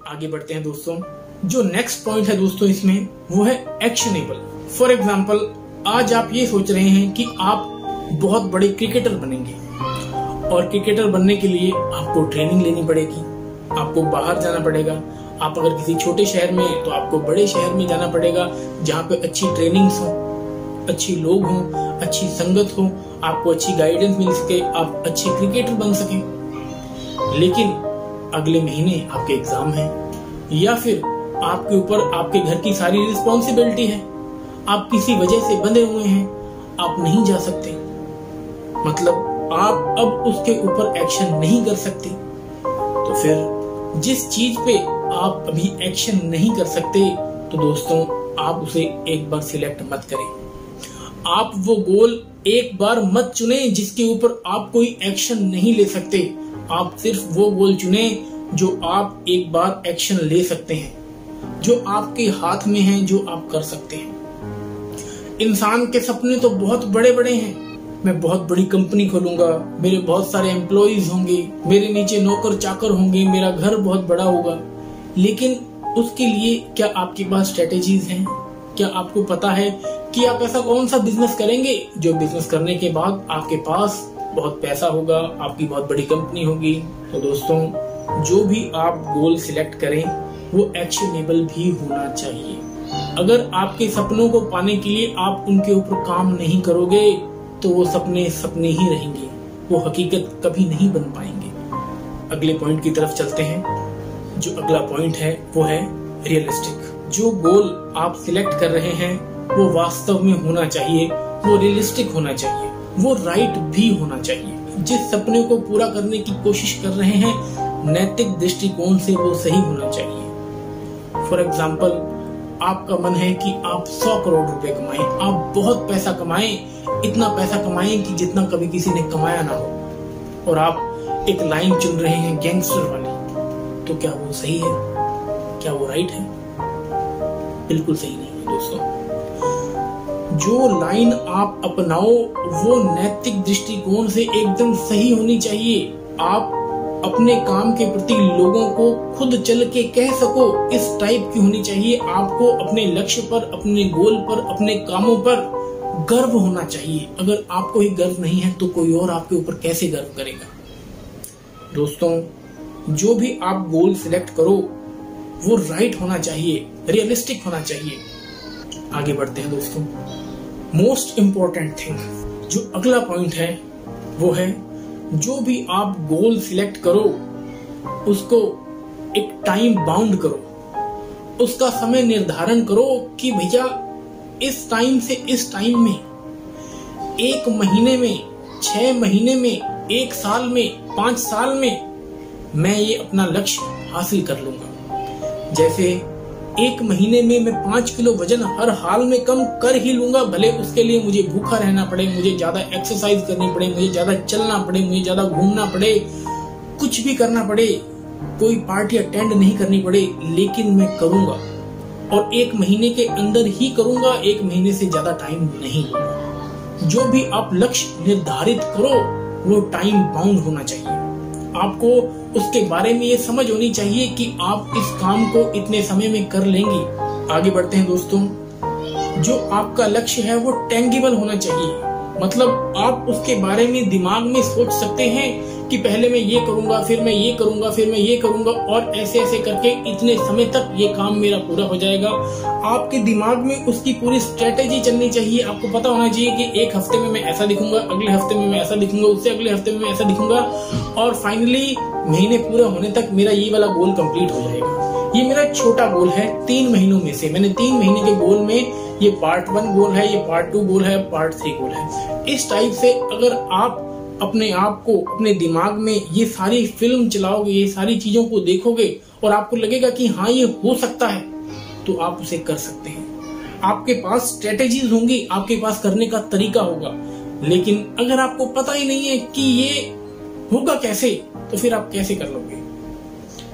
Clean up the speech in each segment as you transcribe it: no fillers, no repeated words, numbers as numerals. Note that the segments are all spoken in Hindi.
आगे बढ़ते हैं दोस्तों। जो नेक्स्ट पॉइंट है दोस्तों इसमें वो है एक्शनेबल। फॉर एग्जाम्पल, आज आप ये सोच रहे हैं कि आप बहुत बड़े क्रिकेटर बनेंगे और क्रिकेटर बनने के लिए आपको ट्रेनिंग लेनी पड़ेगी, आपको बाहर जाना पड़ेगा। आप अगर किसी छोटे शहर में हैं तो आपको बड़े शहर में जाना पड़ेगा जहाँ पे अच्छी ट्रेनिंग्स हो, अच्छी लोग हों, अच्छी संगत हो, आपको अच्छी गाइडेंस मिल सके, आप अच्छे क्रिकेटर बन सके। लेकिन अगले महीने आपके एग्जाम है या फिर आपके ऊपर आपके घर की सारी रिस्पॉन्सिबिलिटी है, आप किसी वजह से बंधे हुए हैं, आप नहीं जा सकते, मतलब आप अब उसके ऊपर एक्शन नहीं कर सकते। तो फिर जिस चीज पे आप अभी एक्शन नहीं कर सकते तो दोस्तों आप उसे एक बार सिलेक्ट मत करें। आप वो गोल एक बार मत चुने जिसके ऊपर आप कोई एक्शन नहीं ले सकते। आप सिर्फ वो गोल चुने जो आप एक बार एक्शन ले सकते हैं, जो आपके हाथ में है, जो आप कर सकते हैं। इंसान के सपने तो बहुत बड़े बड़े हैं। मैं बहुत बड़ी कंपनी खोलूंगा, मेरे बहुत सारे एम्प्लॉइज होंगे, मेरे नीचे नौकर चाकर होंगे, मेरा घर बहुत बड़ा होगा। लेकिन उसके लिए क्या आपके पास स्ट्रेटेजीज हैं? क्या आपको पता है कि आप ऐसा कौन सा बिजनेस करेंगे जो बिजनेस करने के बाद आपके पास बहुत पैसा होगा, आपकी बहुत बड़ी कंपनी होगी? तो दोस्तों जो भी आप गोल सिलेक्ट करें वो एक्शनेबल भी होना चाहिए। अगर आपके सपनों को पाने के लिए आप उनके ऊपर काम नहीं करोगे तो वो सपने सपने ही रहेंगे, वो हकीकत कभी नहीं बन पाएंगे। अगले पॉइंट की तरफ चलते हैं। जो अगला पॉइंट है वो है रियलिस्टिक। जो गोल आप सिलेक्ट कर रहे हैं वो वास्तव में होना चाहिए, वो रियलिस्टिक होना चाहिए, वो राइट भी होना चाहिए। जिस सपने को पूरा करने की कोशिश कर रहे हैं नैतिक दृष्टिकोण से वो सही होना चाहिए। फॉर एग्जाम्पल, आपका मन है कि आप 100 करोड़ रुपए कमाएं, आप बहुत पैसा कमाएं, इतना पैसा कमाएं कि जितना कभी किसी ने कमाया ना हो, और आप एक लाइन चुन रहे हैं गैंगस्टर वाली, तो क्या वो सही है? क्या वो राइट है? बिल्कुल सही नहीं है दोस्तों। जो लाइन आप अपनाओ वो नैतिक दृष्टिकोण से एकदम सही होनी चाहिए। आप अपने काम के प्रति लोगों को खुद चल के कह सको, इस टाइप की होनी चाहिए। आपको अपने लक्ष्य पर, अपने गोल पर, अपने कामों पर गर्व होना चाहिए। अगर आपको ही गर्व नहीं है तो कोई और आपके ऊपर कैसे गर्व करेगा? दोस्तों जो भी आप गोल सिलेक्ट करो वो राइट होना चाहिए, रियलिस्टिक होना चाहिए। आगे बढ़ते हैं दोस्तों। मोस्ट इंपॉर्टेंट थिंग, जो अगला पॉइंट है वो है जो भी आप गोल सिलेक्ट करो उसको एक टाइम बाउंड करो, उसका समय निर्धारण करो कि भैया इस टाइम से इस टाइम में, 1 महीने में, 6 महीने में, 1 साल में, 5 साल में मैं ये अपना लक्ष्य हासिल कर लूंगा। जैसे 1 महीने में मैं 5 किलो वजन हर हाल में कम कर ही लूंगा, भले उसके लिए मुझे भूखा रहना पड़े, मुझे ज्यादा एक्सरसाइज करनी पड़े, मुझे ज्यादा चलना पड़े, मुझे ज्यादा घूमना पड़े, कुछ भी करना पड़े, कोई पार्टी अटेंड नहीं करनी पड़े, लेकिन मैं करूंगा। और 1 महीने के अंदर ही करूंगा, 1 महीने से ज्यादा टाइम नहीं लूंगा। जो भी आप लक्ष्य निर्धारित करो वो टाइम बाउंड होना चाहिए। आपको उसके बारे में ये समझ होनी चाहिए कि आप इस काम को इतने समय में कर लेंगे। आगे बढ़ते हैं दोस्तों। जो आपका लक्ष्य है वो टेंगिबल होना चाहिए, मतलब आप उसके बारे में दिमाग में सोच सकते हैं कि पहले मैं ये करूंगा, फिर मैं ये करूंगा, फिर मैं ये करूंगा, और ऐसे ऐसे करके इतने समय तक ये काम मेरा पूरा हो जाएगा। आपके दिमाग में उसकी पूरी स्ट्रेटेजी चलनी चाहिए। आपको पता होना चाहिए कि 1 हफ्ते में मैं ऐसा दिखूंगा, अगले हफ्ते में मैं ऐसा दिखूंगा, उससे अगले हफ्ते में मैं ऐसा दिखूंगा, और फाइनली महीने पूरा होने तक मेरा ये वाला गोल कंप्लीट हो जाएगा। ये मेरा छोटा गोल है 3 महीनों में से। मैंने 3 महीने के गोल में ये पार्ट 1 गोल है, ये पार्ट 2 गोल है, पार्ट 3 गोल है। इस टाइप से अगर आप अपने आप को, अपने दिमाग में ये सारी फिल्म चलाओगे, ये सारी चीजों को देखोगे और आपको लगेगा कि हाँ ये हो सकता है, तो आप उसे कर सकते हैं। आपके पास स्ट्रेटेजीज होंगी, आपके पास करने का तरीका होगा। लेकिन अगर आपको पता ही नहीं है कि ये होगा कैसे, तो फिर आप कैसे कर लोगे?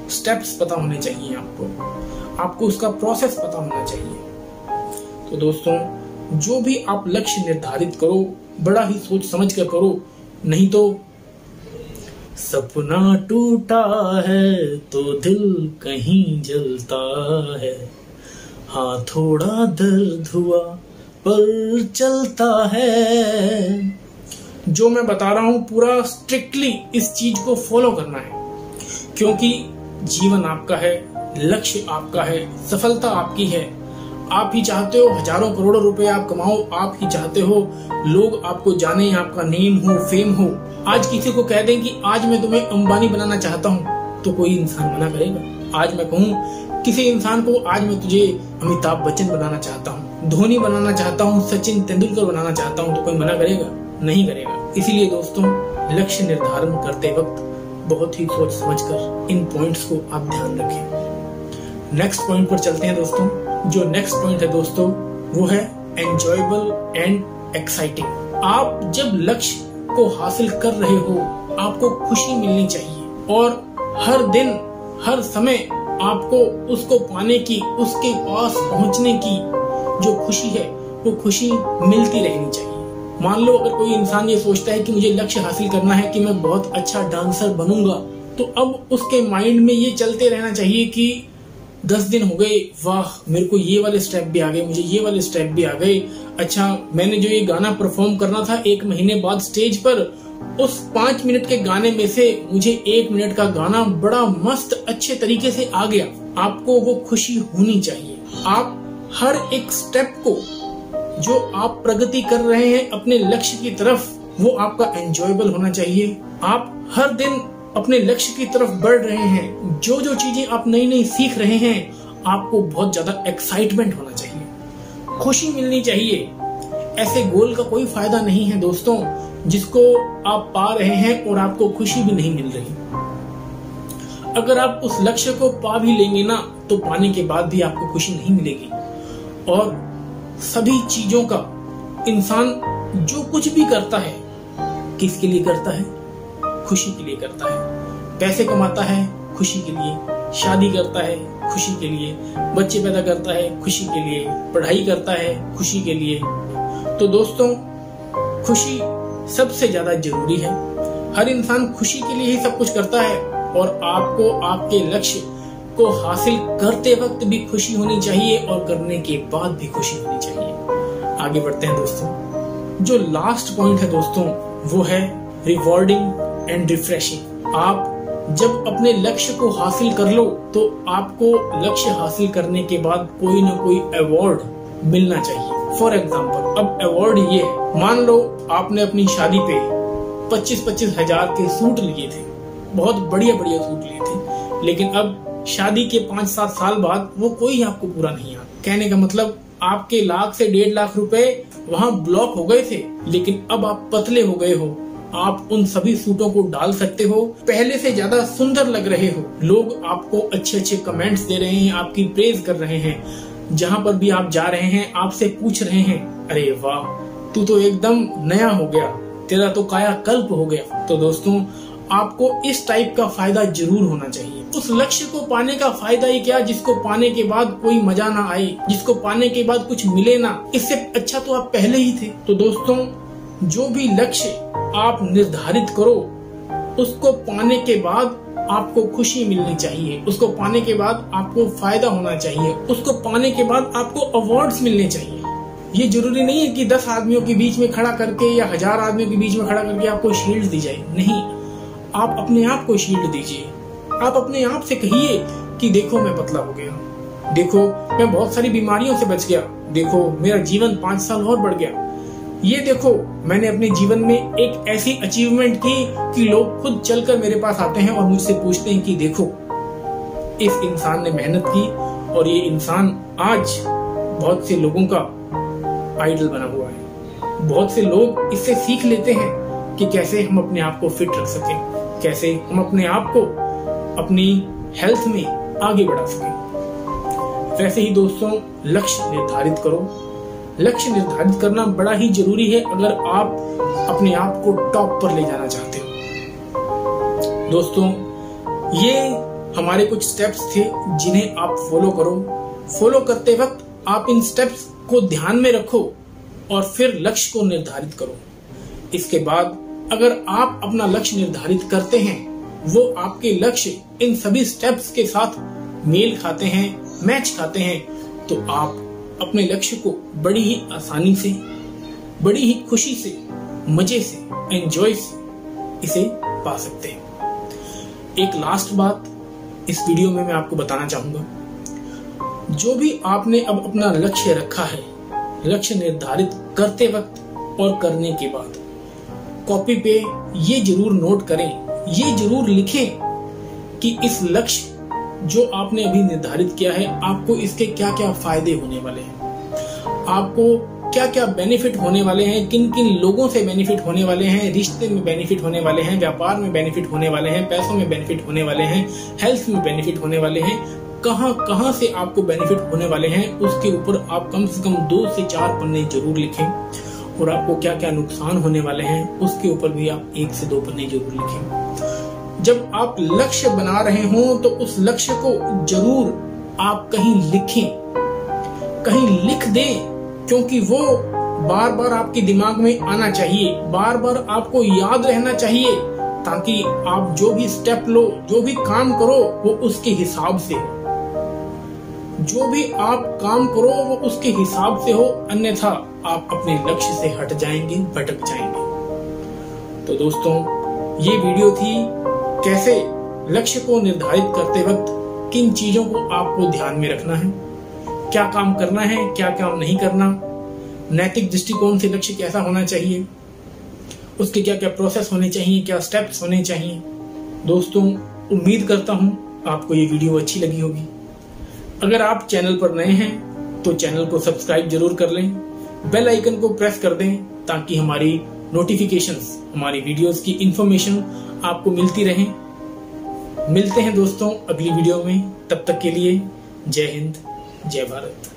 स्टेप्स पता होने चाहिए आपको उसका प्रोसेस पता होना चाहिए। तो दोस्तों जो भी आप लक्ष्य निर्धारित करो बड़ा ही सोच समझ कर करो, नहीं तो सपना टूटा है तो दिल कहीं जलता है, हाँ थोड़ा दर्द हुआ पर चलता है। जो मैं बता रहा हूं पूरा स्ट्रिक्टली इस चीज को फॉलो करना है, क्योंकि जीवन आपका है, लक्ष्य आपका है, सफलता आपकी है। आप ही चाहते हो हजारों करोड़ों रुपए आप कमाओ, आप ही चाहते हो लोग आपको जाने, आपका नेम हो, फेम हो। आज किसी को कह दें कि आज मैं तुम्हें अंबानी बनाना चाहता हूँ तो कोई इंसान मना करेगा। आज मैं कहूँ किसी इंसान को आज मैं तुझे अमिताभ बच्चन बनाना चाहता हूँ, धोनी बनाना चाहता हूँ, सचिन तेंदुलकर बनाना चाहता हूँ, तो कोई मना करेगा? नहीं करेगा। इसीलिए दोस्तों, लक्ष्य निर्धारण करते वक्त बहुत ही सोच समझकर इन पॉइंट्स को आप ध्यान रखें। नेक्स्ट पॉइंट पर चलते हैं दोस्तों। जो नेक्स्ट पॉइंट है दोस्तों वो है एंजॉयबल एंड एक्साइटिंग। आप जब लक्ष्य को हासिल कर रहे हो आपको खुशी मिलनी चाहिए, और हर दिन हर समय आपको उसको पाने की, उसके पास पहुंचने की जो खुशी है वो खुशी मिलती रहनी चाहिए। मान लो अगर कोई इंसान ये सोचता है कि मुझे लक्ष्य हासिल करना है कि मैं बहुत अच्छा डांसर बनूंगा, तो अब उसके माइंड में ये चलते रहना चाहिए कि 10 दिन हो गए, वाह मेरे को ये वाले स्टेप भी आ गए, मुझे ये वाले स्टेप भी आ गए। अच्छा, मैंने जो ये गाना परफॉर्म करना था 1 महीने बाद स्टेज पर, उस 5 मिनट के गाने में से मुझे 1 मिनट का गाना बड़ा मस्त अच्छे तरीके से आ गया। आपको वो खुशी होनी चाहिए। आप हर एक स्टेप को जो आप प्रगति कर रहे हैं अपने लक्ष्य की तरफ, वो आपका एंजॉयबल होना चाहिए। आप हर दिन अपने लक्ष्य की तरफ बढ़ रहे हैं, जो जो चीजें आप नई नई सीख रहे हैं, आपको बहुत ज्यादा एक्साइटमेंट होना चाहिए, खुशी मिलनी चाहिए। ऐसे गोल का कोई फायदा नहीं है दोस्तों जिसको आप पा रहे हैं और आपको खुशी भी नहीं मिल रही। अगर आप उस लक्ष्य को पा भी लेंगे ना, तो पाने के बाद भी आपको खुशी नहीं मिलेगी। और सभी चीजों का इंसान जो कुछ भी करता है किसके लिए करता है? खुशी के लिए करता है। पैसे कमाता है खुशी के लिए, शादी करता है खुशी के लिए, बच्चे पैदा करता है खुशी के लिए, पढ़ाई करता है खुशी के लिए। तो दोस्तों, खुशी सबसे ज्यादा जरूरी है। हर इंसान खुशी के लिए ही सब कुछ करता है, और आपको आपके लक्ष्य को हासिल करते वक्त भी खुशी होनी चाहिए और करने के बाद भी खुशी होनी चाहिए। आगे बढ़ते हैं दोस्तों। जो लास्ट पॉइंट है दोस्तों वो है रिवॉर्डिंग एंड रिफ्रेशिंग। आप जब अपने लक्ष्य को हासिल कर लो तो आपको लक्ष्य हासिल करने के बाद कोई ना कोई अवार्ड मिलना चाहिए। फॉर एग्जाम्पल, अब अवार्ड ये है, मान लो आपने अपनी शादी पे 25-25 हजार के सूट लिए थे, बहुत बढ़िया बढ़िया सूट लिए थे, लेकिन अब शादी के 5-7 साल बाद वो कोई आपको पूरा नहीं आता। कहने का मतलब आपके लाख से 1.5 लाख रुपए वहाँ ब्लॉक हो गए थे, लेकिन अब आप पतले हो गए हो, आप उन सभी सूटों को डाल सकते हो, पहले से ज्यादा सुंदर लग रहे हो, लोग आपको अच्छे अच्छे कमेंट्स दे रहे हैं, आपकी प्रेज कर रहे हैं, जहाँ पर भी आप जा रहे हैं आपसे पूछ रहे हैं, अरे वाह तू तो एकदम नया हो गया, तेरा तो कायाकल्प हो गया। तो दोस्तों, आपको इस टाइप का फायदा जरूर होना चाहिए। उस लक्ष्य को पाने का फायदा ही क्या जिसको पाने के बाद कोई मजा ना आए, जिसको पाने के बाद कुछ मिले ना, इससे अच्छा तो आप पहले ही थे। तो दोस्तों, जो भी लक्ष्य आप निर्धारित करो उसको पाने के बाद आपको खुशी मिलनी चाहिए, उसको पाने के बाद आपको फायदा होना चाहिए, उसको पाने के बाद आपको अवार्ड्स मिलने चाहिए। ये जरूरी नहीं है कि 10 आदमियों के बीच में खड़ा करके या 1000 आदमियों के बीच में खड़ा करके आपको शील्ड दी जाए, नहीं, आप अपने आप को शील्ड दीजिए। आप अपने आप से कहिए कि देखो मैं पतला हो गया, देखो मैं बहुत सारी बीमारियों से बच गया, देखो मेरा जीवन 5 साल और बढ़ गया, ये देखो मैंने अपने जीवन में एक ऐसी अचीवमेंट की कि लोग खुद चलकर मेरे पास आते हैं और मुझसे पूछते हैं कि देखो इस इंसान ने मेहनत की और ये इंसान आज बहुत से लोगों का आइडल बना हुआ है। बहुत से लोग इससे सीख लेते हैं कि कैसे हम अपने आप को फिट रख सकें, कैसे हम अपने आप को अपनी हेल्थ में आगे बढ़ा सकें। वैसे ही दोस्तों, लक्ष्य निर्धारित करो। लक्ष्य निर्धारित करना बड़ा ही जरूरी है अगर आप अपने आप को टॉप पर ले जाना चाहते हो। दोस्तों, ये हमारे कुछ स्टेप्स थे जिन्हें आप फॉलो करो। फॉलो करते वक्त आप इन स्टेप्स को ध्यान में रखो और फिर लक्ष्य को निर्धारित करो। इसके बाद अगर आप अपना लक्ष्य निर्धारित करते हैं, वो आपके लक्ष्य इन सभी स्टेप्स के साथ मेल खाते हैं, मैच खाते हैं, तो आप अपने लक्ष्य को बड़ी ही आसानी से, बड़ी ही खुशी से, मजे से, एंजॉय से इसे पा सकते हैं। एक लास्ट बात इस वीडियो में मैं आपको बताना चाहूंगा, जो भी आपने अब अपना लक्ष्य रखा है, लक्ष्य निर्धारित करते वक्त और करने के बाद कॉपी पे ये जरूर नोट करें, ये जरूर लिखें कि इस लक्ष्य जो आपने अभी निर्धारित किया है, आपको इसके क्या क्या फायदे होने वाले हैं, आपको क्या क्या बेनिफिट होने वाले हैं, किन किन लोगों से बेनिफिट होने वाले हैं, रिश्ते में बेनिफिट होने वाले हैं, व्यापार में बेनिफिट होने वाले हैं, पैसों में बेनिफिट होने वाले हैं, हेल्थ में बेनिफिट होने वाले हैं, कहां कहां से आपको बेनिफिट होने वाले हैं, उसके ऊपर आप कम से कम 2 से 4 पन्ने जरूर लिखें। और आपको क्या क्या नुकसान होने वाले हैं, उसके ऊपर भी आप 1 से 2 पन्ने जरूर लिखें। जब आप लक्ष्य बना रहे हो तो उस लक्ष्य को जरूर आप कहीं लिखें, कहीं लिख दें, क्योंकि वो बार बार आपके दिमाग में आना चाहिए, बार बार आपको याद रहना चाहिए, ताकि आप जो भी स्टेप लो, जो भी काम करो, वो उसके हिसाब से हो। जो भी आप काम करो वो उसके हिसाब से हो, अन्यथा आप अपने लक्ष्य से हट जाएंगे, भटक जाएंगे। तो दोस्तों, ये वीडियो थी कैसे लक्ष्य को निर्धारित करते वक्त किन चीजों को आपको ध्यान में रखना है, क्या काम करना है, क्या काम नहीं करना, नैतिक दृष्टिकोण से लक्ष्य कैसा होना चाहिए, उसके क्या क्या प्रोसेस होने चाहिए, क्या स्टेप्स होने चाहिए। दोस्तों, उम्मीद करता हूं आपको ये वीडियो अच्छी लगी होगी। अगर आप चैनल पर नए हैं तो चैनल को सब्सक्राइब जरूर कर लें, बेल आइकन को प्रेस कर दें, ताकि हमारी नोटिफिकेशंस, हमारी वीडियोस की इंफॉर्मेशन आपको मिलती रहे। मिलते हैं दोस्तों अगली वीडियो में, तब तक के लिए जय हिंद, जय भारत।